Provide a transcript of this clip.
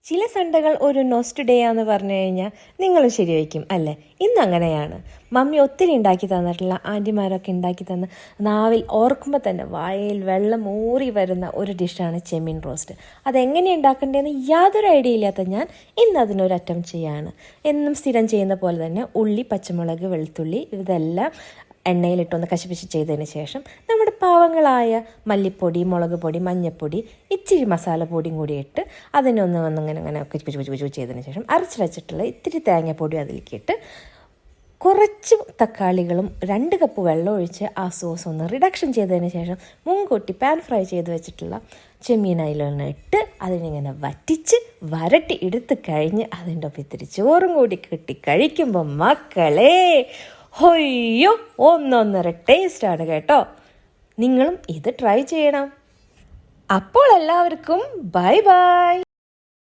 ചില സൺഡേകൾ ഒരു നോസ്റ്റ് ഡേ ആണെന്ന് പറഞ്ഞു കഴിഞ്ഞാൽ നിങ്ങളും ശരിവയ്ക്കും അല്ലേ? ഇന്ന് അങ്ങനെയാണ്. മമ്മി ഒത്തിരി ഉണ്ടാക്കി തന്നിട്ടുള്ള ആൻറ്റിമാരൊക്കെ ഉണ്ടാക്കി തന്ന നാവിൽ ഓർക്കുമ്പോൾ തന്നെ വായിൽ വെള്ളം ഊറി വരുന്ന ഒരു ഡിഷാണ് ചെമ്മീൻ റോസ്റ്റ്. അതെങ്ങനെ ഉണ്ടാക്കേണ്ടതെന്ന് യാതൊരു ഐഡിയ ഇല്ലാത്ത ഞാൻ ഇന്ന് അതിനൊരു അറ്റംപ്റ്റ് ചെയ്യാണ്. എന്നും സ്ഥിരം ചെയ്യുന്ന പോലെ തന്നെ ഉള്ളി, പച്ചമുളക്, വെളുത്തുള്ളി ഇതെല്ലാം എണ്ണയിലിട്ടൊന്ന് കശിപ്പിച്ച് ചെയ്തതിന് ശേഷം നമ്മുടെ പാവങ്ങളായ മല്ലിപ്പൊടി, മുളക് പൊടി, മഞ്ഞൾപ്പൊടി, ഇച്ചിരി മസാലപ്പൊടിയും കൂടി ഇട്ട് അതിനൊന്ന് ഇങ്ങനെ കുച്ചു ചെയ്തതിന് ശേഷം അരച്ച് വെച്ചിട്ടുള്ള ഇത്തിരി തേങ്ങപ്പൊടി അതിലേക്ക് ഇട്ട് കുറച്ച് തക്കാളികളും 2 കപ്പ് വെള്ളം ഒഴിച്ച് ആ സോസ് ഒന്ന് റിഡക്ഷൻ ചെയ്തതിന് ശേഷം മുൻകൂട്ടി പാൻ ഫ്രൈ ചെയ്ത് വെച്ചിട്ടുള്ള ചെമ്മീൻ അതിലൊന്ന് ഇട്ട് അതിനിങ്ങനെ വരട്ടി എടുത്ത് കഴിഞ്ഞ് അതിൻ്റെ ഒപ്പം ഇത്തിരി ചോറും കൂടി കിട്ടി കഴിക്കുമ്പോൾ മക്കളെ ഹൊയ്യോ ഒന്നൊന്നര ടേസ്റ്റാണ് കേട്ടോ. നിങ്ങളും ഇത് ട്രൈ ചെയ്യണം. അപ്പോൾ എല്ലാവർക്കും ബൈ ബൈ.